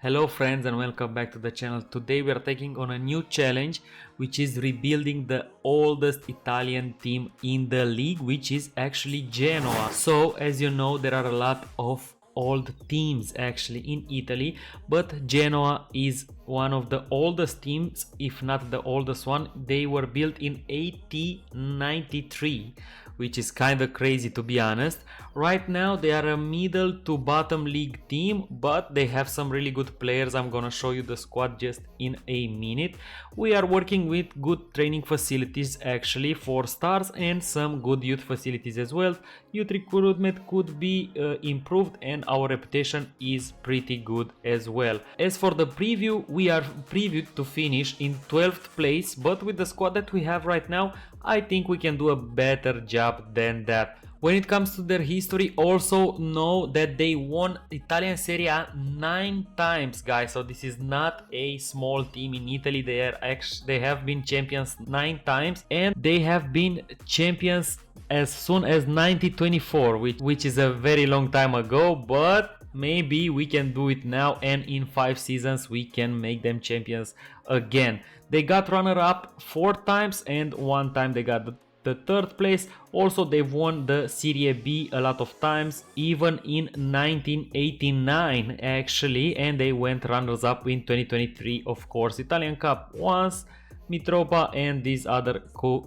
Hello friends and welcome back to the channel. Today we are taking on a new challenge, which is rebuilding the oldest Italian team in the league, which is actually Genoa. So as you know, there are a lot of old teams actually in Italy, but Genoa is one of the oldest teams, if not the oldest one. They were built in 1893, which is kind of crazy to be honest. Right now they are a middle to bottom league team, but they have some really good players. I'm gonna show you the squad just in a minute. We are working with good training facilities, actually 4 stars, and some good youth facilities as well. Youth recruitment could be improved, and our reputation is pretty good as well. As for the preview, we are previewed to finish in 12th place, but with the squad that we have right now, I think we can do a better job than that. When it comes to their history, also know that they won Italian Serie A 9 times, guys. So this is not a small team in Italy. They have been champions 9 times, and they have been champions as soon as 1924, which is a very long time ago, but maybe we can do it now, and in 5 seasons we can make them champions again. They got runner-up 4 times, and 1 time they got the 3rd place. Also, they've won the Serie B a lot of times, even in 1989 actually, and they went runners-up in 2023, of course. Italian Cup once, Mitropa, and these other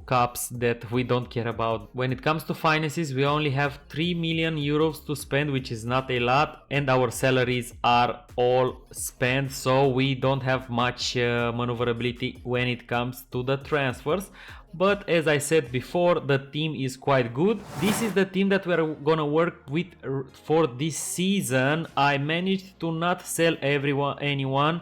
cups that we don't care about. When it comes to finances, we only have 3 million euros to spend, which is not a lot, and our salaries are all spent, so we don't have much maneuverability when it comes to the transfers. But as I said before, the team is quite good. This is the team that we're gonna work with for this season. I managed to not sell anyone.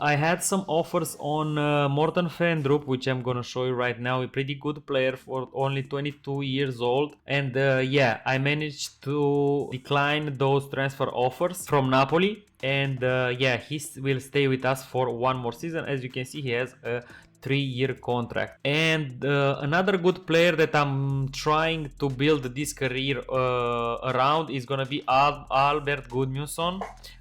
I had some offers on Morten Fendrup, which I'm gonna show you right now. A pretty good player for only 22 years old. And yeah, I managed to decline those transfer offers from Napoli. And yeah, he will stay with us for 1 more season. As you can see, he has a 3-year contract. And another good player that I'm trying to build this career around is gonna be Albert Gudmundsson.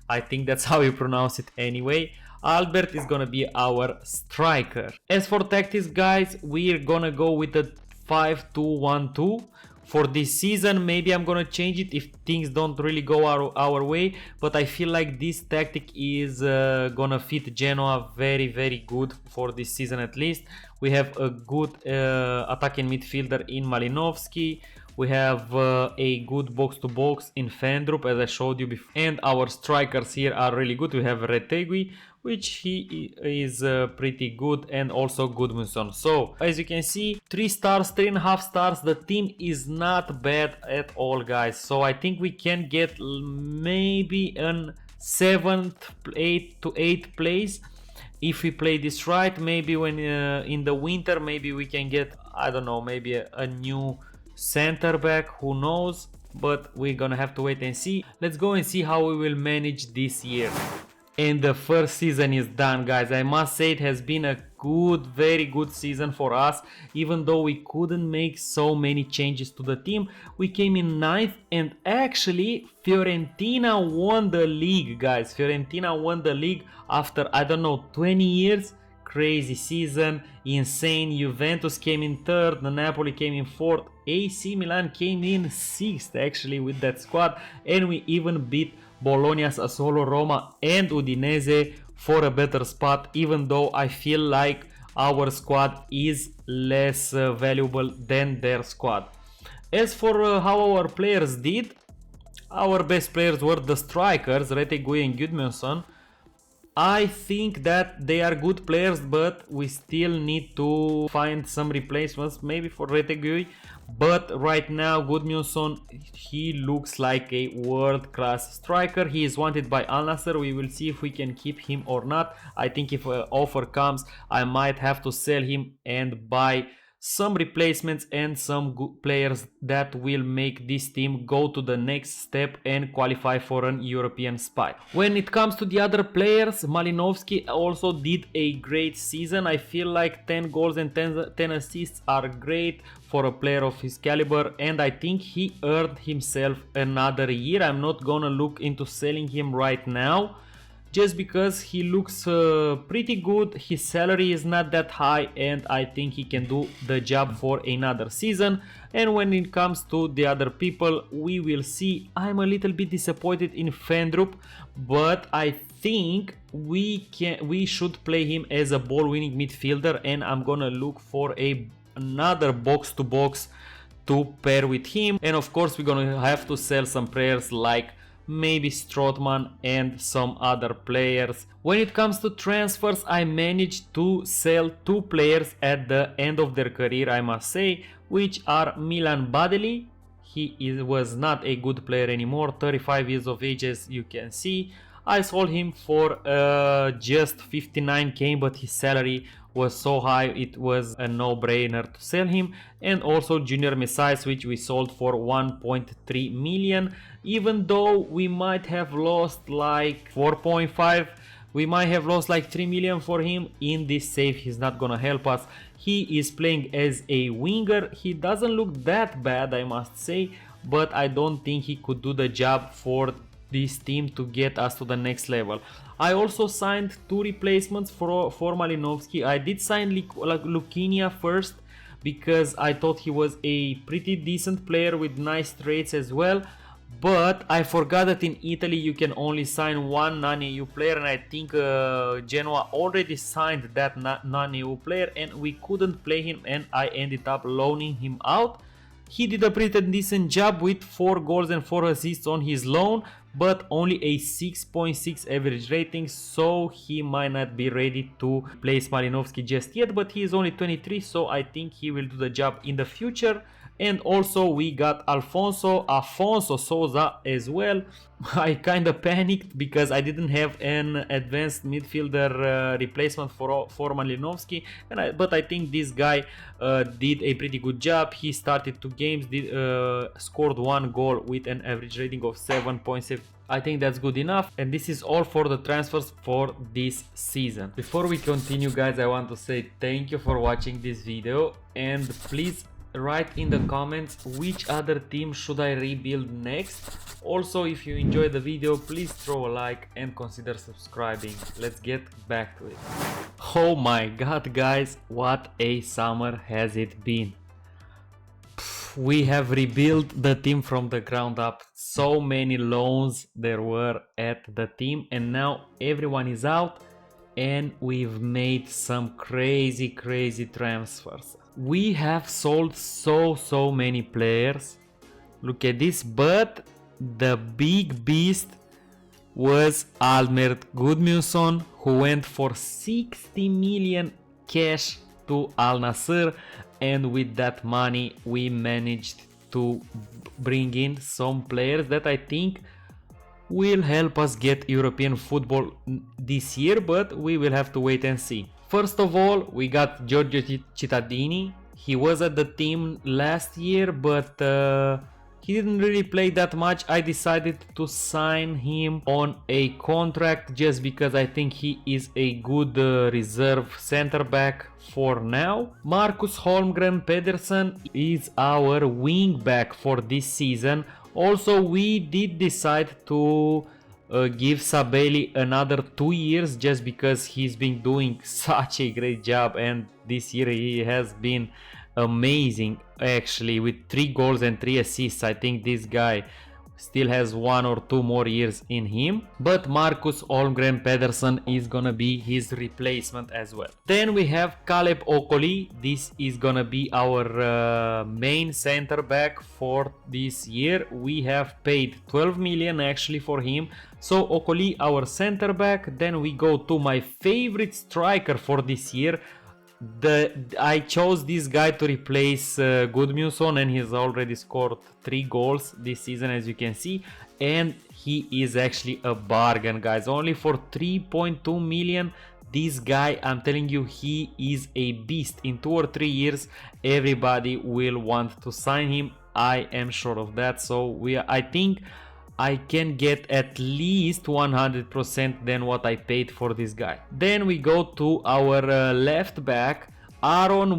I think that's how you pronounce it anyway. Albert is gonna be our striker. As for tactics, guys, we're gonna go with the 5-2-1-2 for this season. Maybe I'm gonna change it if things don't really go our way, but I feel like this tactic is gonna fit Genoa very good for this season. At least we have a good attacking midfielder in Malinovsky. We have a good box-to-box in Fendrup, as I showed you before. And our strikers here are really good. We have Retegui, which he is pretty good, and also Gudmundsson. So, as you can see, 3 stars, 3.5 stars. The team is not bad at all, guys. So, I think we can get maybe an 7th, 8th to 8th place. If we play this right, maybe when in the winter, maybe we can get, I don't know, maybe a new center back, who knows, but we're gonna have to wait and see. Let's go and see how we will manage this year. And the first season is done, guys. I must say it has been a very good season for us. Even though we couldn't make so many changes to the team, we came in 9th, and actually Fiorentina won the league, guys. Fiorentina won the league after, I don't know, 20 years. Crazy season, insane. Juventus came in 3rd, Napoli came in 4th, AC Milan came in 6th actually with that squad, and we even beat Bologna, Sassuolo, Roma and Udinese for a better spot, even though I feel like our squad is less valuable than their squad. As for how our players did, our best players were the strikers, Retegui and Gudmundsson. I think that they are good players, but we still need to find some replacements, maybe for Retegui. But right now, Gudmundsson, he looks like a world-class striker. He is wanted by Al Nassr. We will see if we can keep him or not. I think if an offer comes, I might have to sell him and buy some replacements and some good players that will make this team go to the next step and qualify for an European spot. When it comes to the other players, Malinovsky also did a great season. I feel like 10 goals and 10 assists are great for a player of his caliber, and I think he earned himself another year. I'm not gonna look into selling him right now, just because he looks pretty good. His salary is not that high, and I think he can do the job for another season. And when it comes to the other people, we will see. I'm a little bit disappointed in Fendrup, but I think we should play him as a ball winning midfielder, and I'm gonna look for another box to box to pair with him. And of course we're gonna have to sell some players like maybe Strootman and some other players. When it comes to transfers, I managed to sell 2 players at the end of their career, I must say, which are Milan Badeli. Was not a good player anymore, 35 years of age, as you can see. I sold him for just 59k, but his salary was so high it was a no-brainer to sell him. And also Junior Messias, which we sold for 1.3 million, even though we might have lost like 4.5, we might have lost like 3 million for him. In this save he's not gonna help us. He is playing as a winger. He doesn't look that bad, I must say, but I don't think he could do the job for this team to get us to the next level. I also signed 2 replacements for Malinovsky. I did sign Lukinia first because I thought he was a pretty decent player with nice traits as well. But I forgot that in Italy you can only sign 1 non-EU player, and I think Genoa already signed that non-EU player and we couldn't play him, and I ended up loaning him out. He did a pretty decent job with 4 goals and 4 assists on his loan, but only a 6.6 average rating, so he might not be ready to play Malinovsky just yet, but he is only 23, so I think he will do the job in the future. And also we got Afonso Souza as well. I kinda panicked because I didn't have an advanced midfielder replacement for Malinovsky, but I think this guy did a pretty good job. He started 2 games, scored 1 goal with an average rating of 7.7. I think that's good enough, and this is all for the transfers for this season. Before we continue, guys, I want to say thank you for watching this video, and please write in the comments which other team should I rebuild next. Also, if you enjoyed the video, please throw a like and consider subscribing. Let's get back to it. Oh my god, guys, what a summer has it been. We have rebuilt the team from the ground up. So many loans there were at the team, and now everyone is out and we've made some crazy transfers. We have sold so many players. Look at this, but the big beast was Almert Gudmundsson, who went for 60 million cash to Al Nassr, and with that money we managed to bring in some players that I think will help us get European football this year, but we will have to wait and see. First of all, we got Giorgio Cittadini. He was at the team last year, but he didn't really play that much. I decided to sign him on a contract just because I think he is a good reserve center back for now. Marcus Holmgren Pedersen is our wing back for this season. Also, we did decide to give Sabelli another 2 years just because he's been doing such a great job, and this year he has been amazing actually with 3 goals and 3 assists. I think this guy still has 1 or 2 more years in him, but Marcus Holmgren Pedersen is gonna be his replacement as well. Then we have Caleb Okoli. This is gonna be our main center back for this year. We have paid 12 million actually for him, so Okoli our center back. Then we go to my favorite striker for this year. I chose this guy to replace Gudmundsson, and he's already scored 3 goals this season, as you can see, and he is actually a bargain, guys. Only for 3.2 million. This guy, I'm telling you, he is a beast. In 2 or 3 years everybody will want to sign him. I am sure of that. So I think I can get at least 100% than what I paid for this guy. Then we go to our left back. Aaron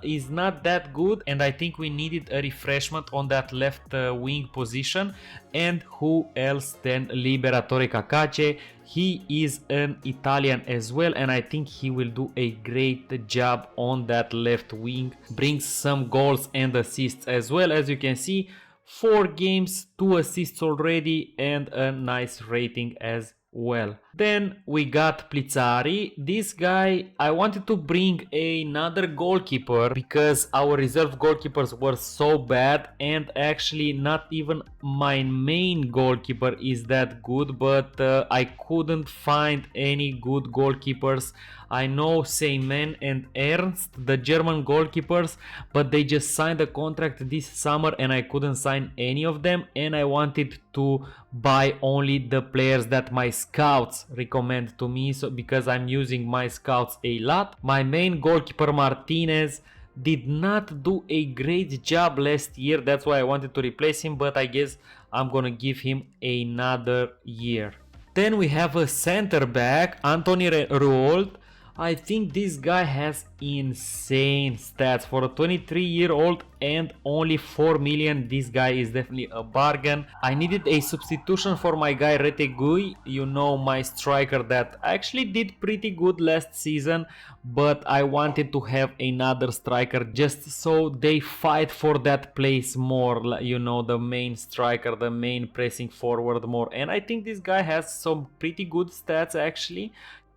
is not that good, and I think we needed a refreshment on that left wing position. And who else than Liberatore Cacace? He is an Italian as well, and I think he will do a great job on that left wing. Brings some goals and assists as well. As you can see, 4 games, 2 assists already, and a nice rating as well. Then we got Plizzari. This guy, I wanted to bring another goalkeeper because our reserve goalkeepers were so bad, and actually not even my main goalkeeper is that good, but I couldn't find any good goalkeepers. I know Seymen and Ernst, the German goalkeepers, but they just signed a contract this summer and I couldn't sign any of them, and I wanted to buy only the players that my scouts recommend to me, so because I'm using my scouts a lot. My main goalkeeper Martinez did not do a great job last year, that's why I wanted to replace him, but I guess I'm gonna give him another year. Then we have a center back, Anthony Rouault. I think this guy has insane stats for a 23-year-old and only 4 million. This guy is definitely a bargain. I needed a substitution for my guy Retegui, you know, my striker that actually did pretty good last season, but I wanted to have another striker just so they fight for that place more, you know, the main striker, the main pressing forward more, and I think this guy has some pretty good stats actually.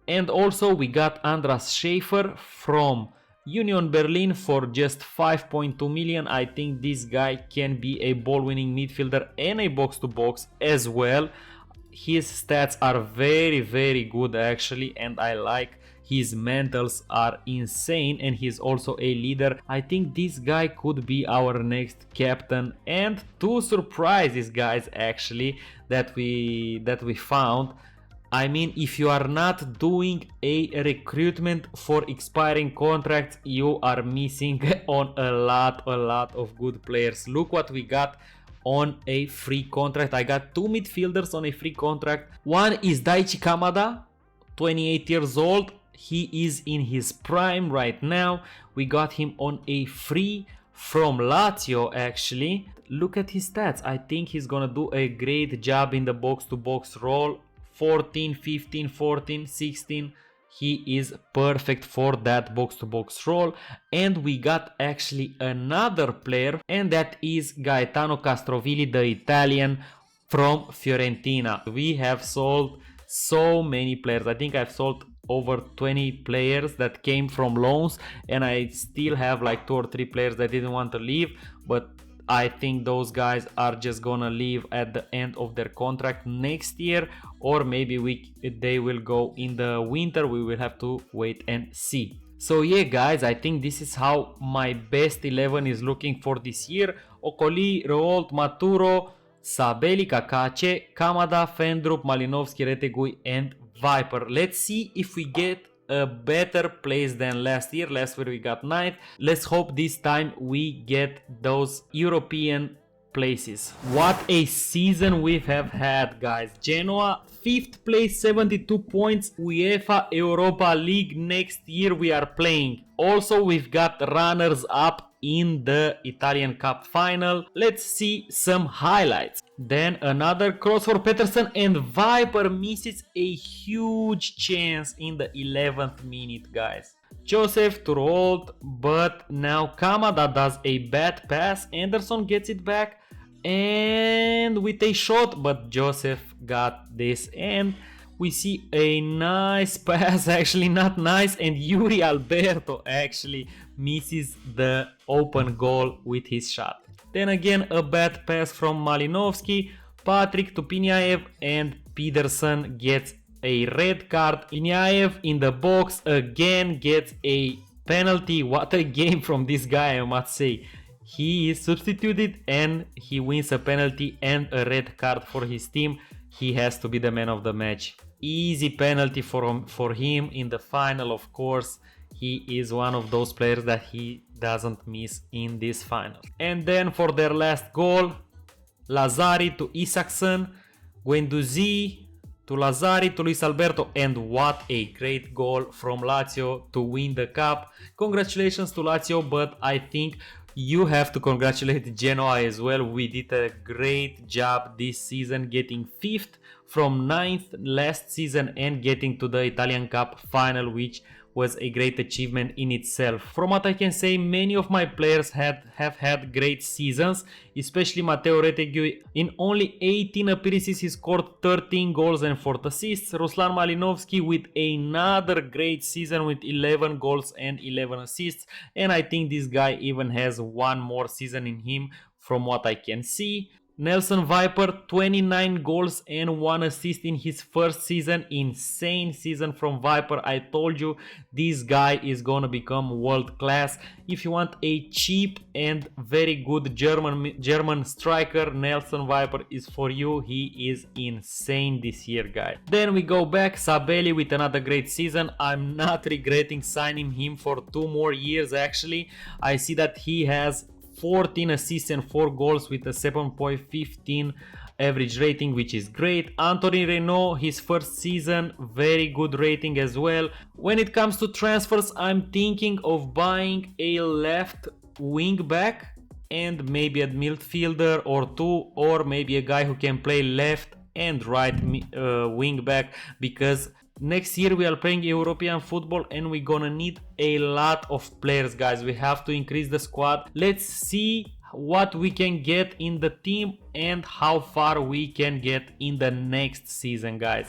And also we got Andras Schaefer from Union Berlin for just 5.2 million. I think this guy can be a ball-winning midfielder and a box-to-box as well. His stats are very good actually, and I like his mentals are insane, and he's also a leader. I think this guy could be our next captain. And 2 surprises, guys, actually that we found. I mean, if you are not doing a recruitment for expiring contracts, you are missing on a lot of good players. Look what we got on a free contract. I got 2 midfielders on a free contract. One is Daichi Kamada, 28 years old. He is in his prime right now. We got him on a free from Lazio actually. Look at his stats. I think he's gonna do a great job in the box-to-box role. 14, 15, 14, 16. He is perfect for that box-to-box role. And we got actually another player, and that is Gaetano Castrovilli, the Italian from Fiorentina. We have sold so many players. I think I've sold over 20 players that came from loans, and I still have like 2 or 3 players that didn't want to leave, but I think those guys are just gonna leave at the end of their contract next year, or maybe they will go in the winter. We will have to wait and see. So yeah, guys, I think this is how my best 11 is looking for this year. Okoli, Rouault, Maturo, Sabelli, Cacace, Kamada, Fendrup, Malinovski, Retegui and Viper. Let's see if we get a better place than last year. Last year we got 9th. Let's hope this time we get those European places. What a season we have had, guys. Genoa 5th place, 72 points. UEFA Europa League next year we are playing. Also we've got runners up in the Italian Cup final. Let's see some highlights. Then another cross for Peterson, and Viper misses a huge chance in the 11th minute, guys. Joseph to Rouault, but now Kamada does a bad pass. Anderson gets it back and with a shot, but Joseph got this, and we see a nice pass, actually not nice, and Yuri Alberto actually misses the open goal with his shot. Then again a bad pass from Malinovski, Patrick to Pinyaev, and Peterson gets a red card. Pinyaev in the box again gets a penalty. What a game from this guy, I must say. He is substituted and he wins a penalty and a red card for his team. He has to be the man of the match. Easy penalty for him in the final, of course. He is one of those players that he doesn't miss in this final. And then for their last goal, Lazari to Isaacson, Guendouzi, to Lazzari, to Luis Alberto, and what a great goal from Lazio to win the cup. Congratulations to Lazio, but I think you have to congratulate Genoa as well. We did a great job this season, getting 5th from 9th last season and getting to the Italian Cup final, which was a great achievement in itself. From what I can say, many of my players have had great seasons, especially Matteo Retegui. In only 18 appearances he scored 13 goals and 4 assists. Ruslan Malinovsky with another great season with 11 goals and 11 assists, and I think this guy even has one more season in him from what I can see. Nelson Viper, 29 goals and 1 assist in his first season. Insane season from Viper. I told you this guy is gonna become world class. If you want a cheap and very good German striker, Nelson Viper is for you. He is insane this year, guys. Then we go back, Sabelli with another great season. I'm not regretting signing him for 2 more years actually. I see that he has 14 assists and 4 goals with a 7.15 average rating, which is great. Anthony Renault, his first season, very good rating as well. When it comes to transfers, I'm thinking of buying a left wing back and maybe a midfielder or 2, or maybe a guy who can play left and right wing back, because next year we are playing European football and we're gonna need a lot of players, guys. We have to increase the squad. Let's see what we can get in the team and how far we can get in the next season, guys.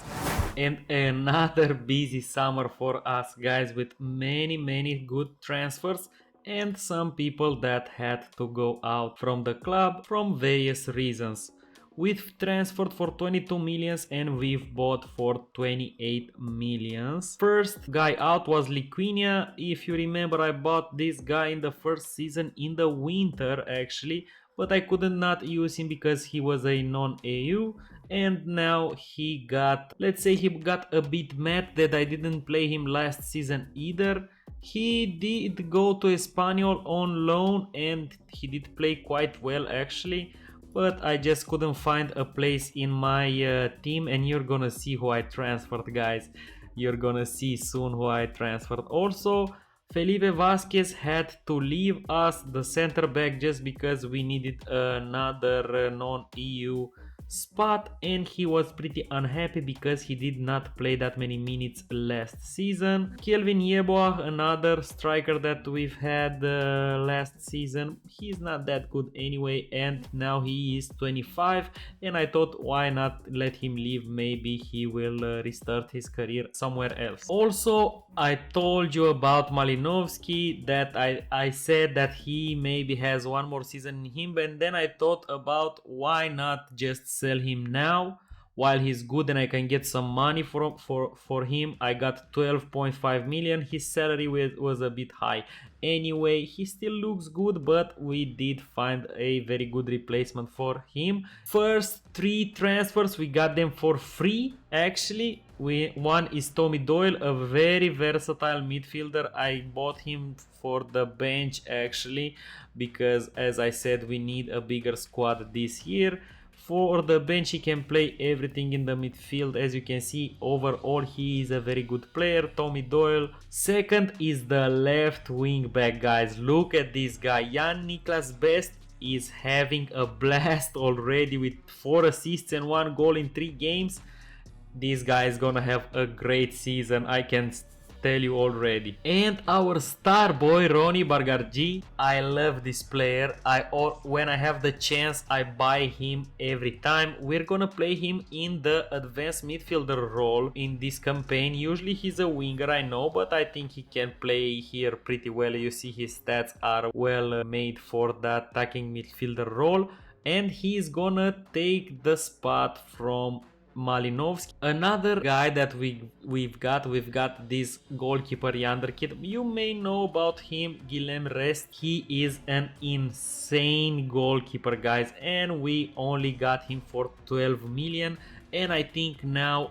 And another busy summer for us, guys, with many good transfers and some people that had to go out from the club from various reasons. We've transferred for 22 millions and we've bought for 28 millions. First guy out was Liquinia. If you remember, I bought this guy in the first season in the winter actually, but I couldn't not use him because he was a non-AU, and now he got, let's say he got a bit mad that I didn't play him last season either. He did go to Espanyol on loan and he did play quite well actually, but I just couldn't find a place in my team, and you're gonna see who I transferred, guys. You're gonna see soon who I transferred. Also, Felipe Vasquez had to leave us, the center back, just because we needed another non-EU spot, and he was pretty unhappy because he did not play that many minutes last season. Kelvin Yeboah, another striker that we've had last season. He's not that good anyway, and now he is 25, and I thought why not let him leave, maybe he will restart his career somewhere else. Also, I told you about Malinovsky, that I said that he maybe has one more season in him, and then I thought about why not just sell him now while he's good and I can get some money for him. I got 12.5 million. His salary was a bit high. Anyway, he still looks good, but we did find a very good replacement for him. First 3 transfers, we got them for free actually. One is Tommy Doyle, a very versatile midfielder. I bought him for the bench actually, because as I said, we need a bigger squad this year. For the bench, he can play everything in the midfield. As you can see, overall he is a very good player, Tommy Doyle. Second is the left wing back, guys. Look at this guy. Jan Niklas Best is having a blast already with 4 assists and 1 goal in 3 games. This guy is gonna have a great season, I can tell you already. And our star boy Ronny Bargarji, I love this player. When I have the chance, I buy him every time. We're gonna play him in the advanced midfielder role in this campaign. Usually he's a winger, I know, but I think he can play here pretty well. You see his stats are well made for the attacking midfielder role, and he's gonna take the spot from Malinovsky. Another guy that we've got this goalkeeper Yanderkid. You may know about him, Guillem Rest. He is an insane goalkeeper, guys, and we only got him for 12 million, and I think now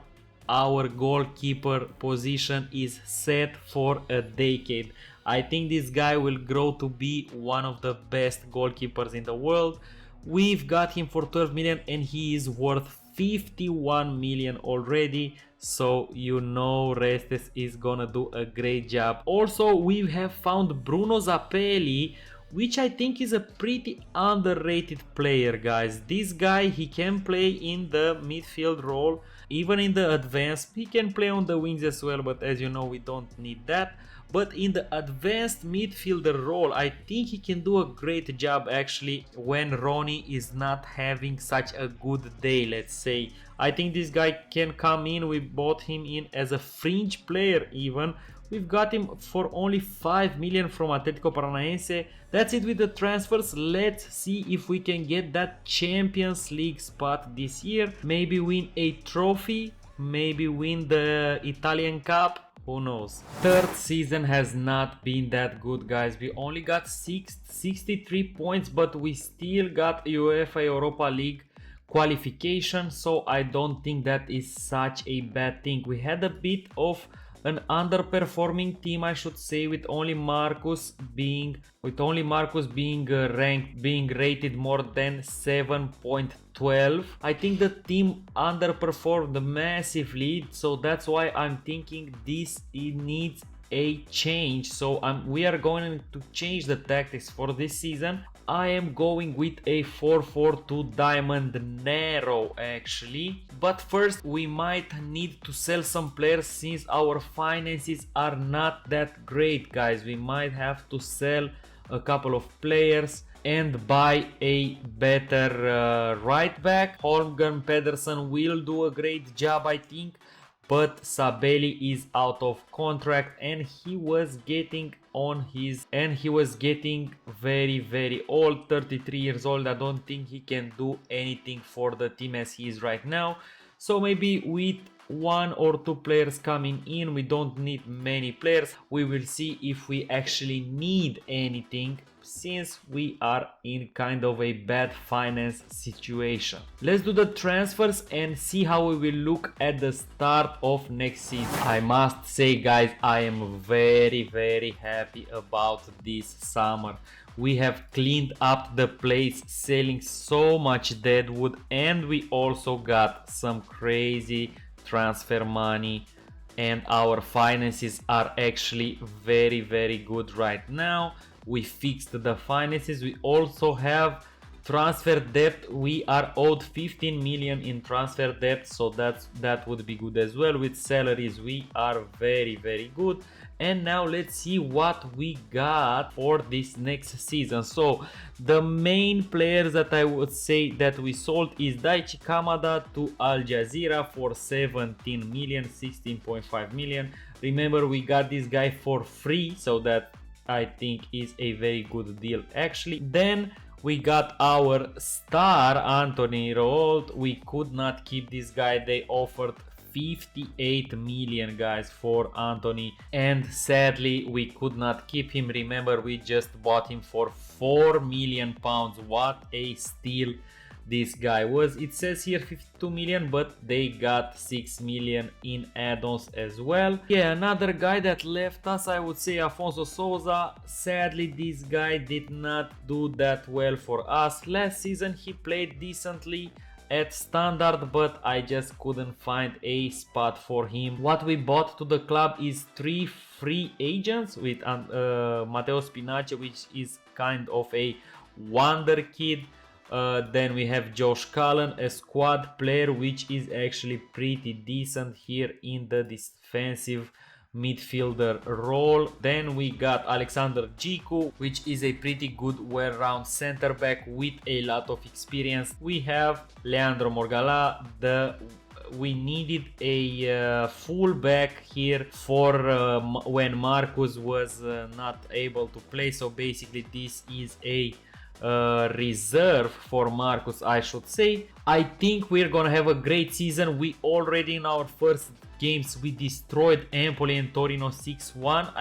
our goalkeeper position is set for a decade. I think this guy will grow to be one of the best goalkeepers in the world. We've got him for 12 million and he is worth 51 million already, so you know Restes is gonna do a great job. Also, we have found Bruno Zappelli, which I think is a pretty underrated player, guys. This guy, he can play in the midfield role, even in the advanced. He can play on the wings as well, but as you know, we don't need that. But in the advanced midfielder role, I think he can do a great job actually when Ronnie is not having such a good day, let's say. I think this guy can come in. We bought him in as a fringe player even. We've got him for only 5 million from Atletico Paranaense. That's it with the transfers. Let's see if we can get that Champions League spot this year. Maybe win a trophy, maybe win the Italian Cup. Who knows? Third season has not been that good, guys. We only got 63 points, but we still got UEFA Europa League qualification, so I don't think that is such a bad thing. We had a bit of an underperforming team, I should say, with only Marcus being rated more than 7.12. I think the team underperformed massively, so that's why I'm thinking it needs a change. So we are going to change the tactics for this season. I am going with a 4-4-2 diamond narrow actually, but first we might need to sell some players since our finances are not that great, guys. We might have to sell a couple of players and buy a better right back. Holmgren Pedersen will do a great job, I think, but Sabelli is out of contract and he was getting very old, 33 years old. I don't think he can do anything for the team as he is right now. So maybe with 1 or 2 players coming in, we don't need many players. We will see if we actually need anything, since we are in kind of a bad finance situation. Let's do the transfers and see how we will look at the start of next season. I must say, guys, I am very happy about this summer. We have cleaned up the place, selling so much deadwood, and we also got some crazy transfer money, and our finances are actually very good right now. We fixed the finances. We also have transfer debt. We are owed 15 million in transfer debt, so that would be good as well. With salaries we are very good. And now let's see what we got for this next season. So the main players that I would say that we sold is Daichi Kamada to Al Jazeera for 17 million, 16.5 million. Remember, we got this guy for free, so that I think is a very good deal actually. Then we got our star Anthony Rolt. We could not keep this guy. They offered 58 million, guys, for Anthony, and sadly we could not keep him. Remember, we just bought him for 4 million pounds. What a steal this guy was. It says here 52 million, but they got 6 million in add-ons as well. Yeah, another guy that left us, I would say Afonso Souza. Sadly, this guy did not do that well for us. Last season he played decently at Standard, but I just couldn't find a spot for him. What we bought to the club is 3 free agents with Matteo Spinaci, which is kind of a wonder kid. Then we have Josh Cullen, a squad player, which is actually pretty decent here in the defensive midfielder role. Then we got Alexander Giku, which is a pretty good well-round center back with a lot of experience. We have Leandro Morgala. We needed a full back here for when Marcus was not able to play, so basically this is a reserve for Marcus, I should say. I think we're gonna have a great season. We already in our first games we destroyed Empoli and Torino 6-1.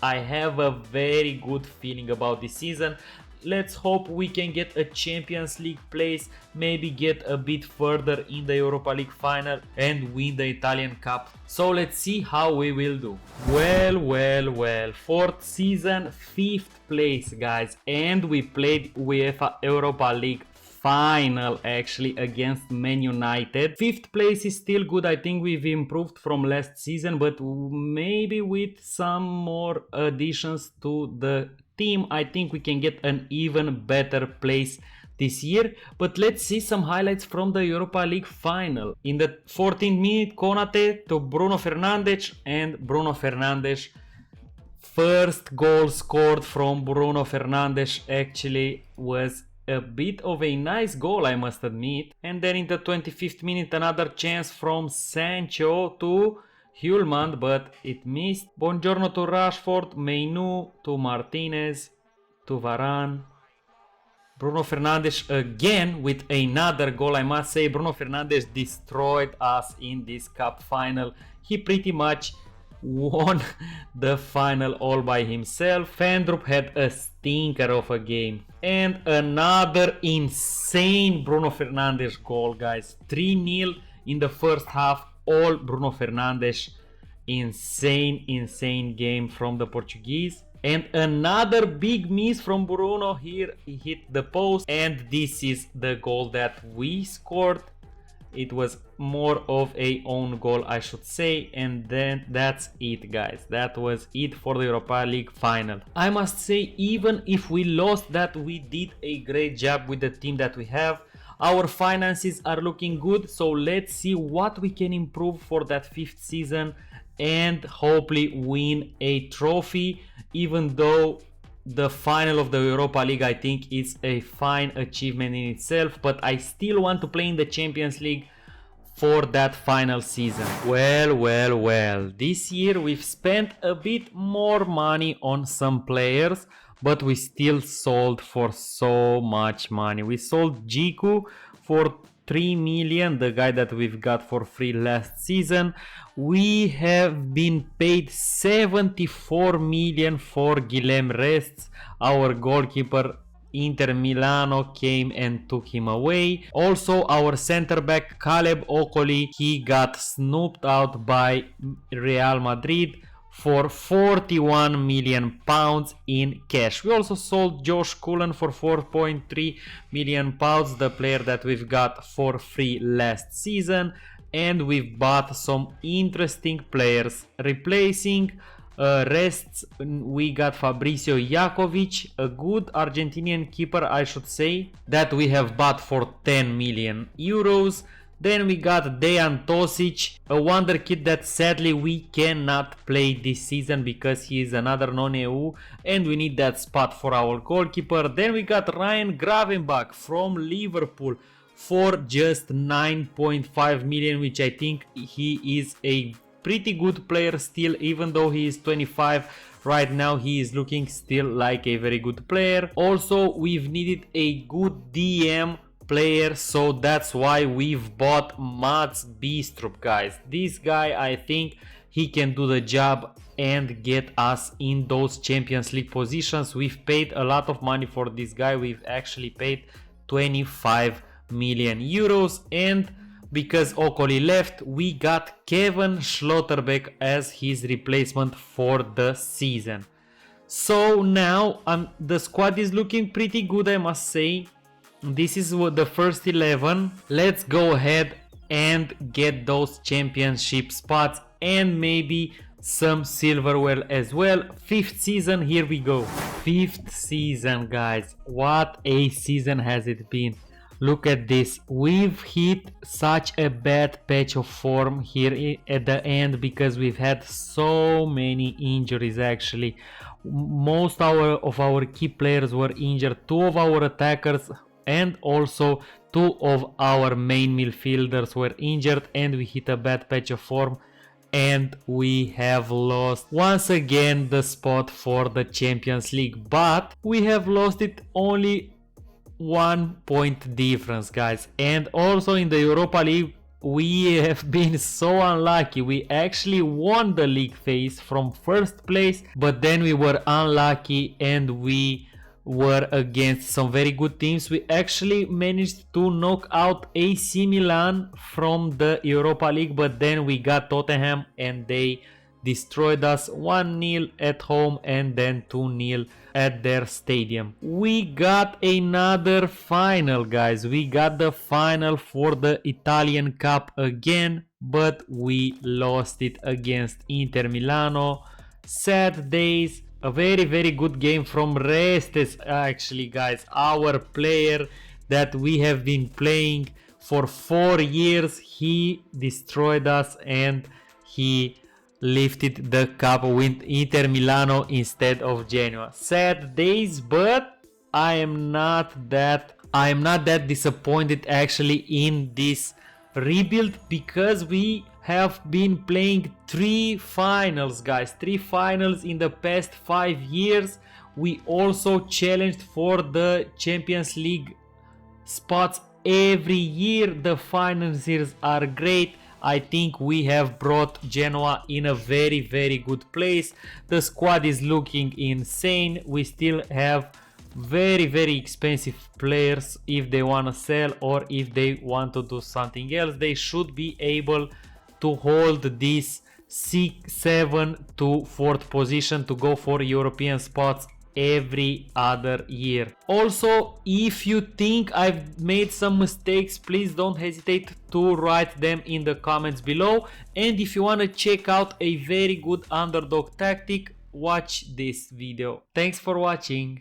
I have a very good feeling about this season. Let's hope we can get a Champions League place, maybe get a bit further in the Europa League final and win the Italian Cup. So let's see how we will do. Well, fourth season, 5th place, guys, and we played UEFA Europa League final actually against Man United. 5th place is still good. I think we've improved from last season, but maybe with some more additions to the team, I think we can get an even better place this year. But let's see some highlights from the Europa League final. In the 14th minute, Konate to Bruno Fernandes, and Bruno Fernandes, first goal scored from Bruno Fernandes actually was a bit of a nice goal, I must admit. And then in the 25th minute, another chance from Sancho to Hjulmand, but it missed. Buongiorno to Rashford, Mainu to Martinez, to Varane. Bruno Fernandes again with another goal. I must say, Bruno Fernandes destroyed us in this cup final. He pretty much won the final all by himself. Fandrup had a stinker of a game. And another insane Bruno Fernandes goal, guys. 3-0 in the first half, all Bruno Fernandes. Insane game from the Portuguese. And another big miss from Bruno here. He hit the post, and this is the goal that we scored. It was more of a own goal, I should say. And then that's it, guys. That was it for the Europa League final. I must say, even if we lost that, we did a great job with the team that we have. Our finances are looking good, so let's see what we can improve for that 5th season and hopefully win a trophy. Even though the final of the Europa League, I think, is a fine achievement in itself, but I still want to play in the Champions League for that final season. Well, this year we've spent a bit more money on some players, but we still sold for so much money. We sold Jiku for 3 million, the guy that we've got for free last season. We have been paid 74 million for Guilherme Rests, our goalkeeper. Inter Milano came and took him away. Also, our center back Caleb Okoli, he got snooped out by Real Madrid for 41 million pounds in cash. We also sold Josh Cullen for 4.3 million pounds, the player that we've got for free last season. And we've bought some interesting players replacing Rests. We got Fabricio Jakovic, a good Argentinian keeper, I should say, that we have bought for 10 million euros. Then we got Dejan Tosic, a wonder kid that sadly we cannot play this season because he is another non-EU and we need that spot for our goalkeeper. Then we got Ryan Gravenbach from Liverpool for just 9.5 million, which I think he is a pretty good player still. Even though he is 25 right now, he is looking still like a very good player. Also, we've needed a good DM player, so that's why we've bought Mats Bistrup, guys. This guy, I think he can do the job and get us in those Champions League positions. We've paid a lot of money for this guy. We've actually paid 25 million euros, and because Okoli left, we got Kevin Schlotterbeck as his replacement for the season. So now the squad is looking pretty good, I must say. This is the first 11. Let's go ahead and get those championship spots and maybe some silverware as well. 5th season, here we go. 5th season, guys. What a season has it been. Look at this. We've hit such a bad patch of form here at the end because we've had so many injuries actually. Most of our key players were injured. 2 of our attackers and also 2 of our main midfielders were injured, and we hit a bad patch of form and we have lost once again the spot for the Champions League, but we have lost it only 1 point difference, guys. And also in the Europa League we have been so unlucky. We actually won the league phase from 1st place, but then we were unlucky and we were against some very good teams. We actually managed to knock out AC Milan from the Europa League, but then we got Tottenham and they destroyed us 1-0 at home and then 2-0 at their stadium. We got another final, guys. We got the final for the Italian Cup again, but we lost it against Inter Milano. Sad days. A very good game from Restes, actually, guys, our player that we have been playing for 4 years. He destroyed us and he lifted the cup with Inter Milano instead of Genoa. Sad days, but I am not that disappointed actually in this rebuild, because we have been playing 3 finals, guys. 3 finals in the past 5 years. We also challenged for the Champions League spots every year. The financiers are great. I think we have brought Genoa in a very good place. The squad is looking insane. We still have very expensive players. If they want to sell or if they want to do something else, they should be able to hold this 7 to 4th position to go for European spots every other year. Also, if you think I've made some mistakes, please don't hesitate to write them in the comments below. And if you want to check out a very good underdog tactic, watch this video. Thanks for watching.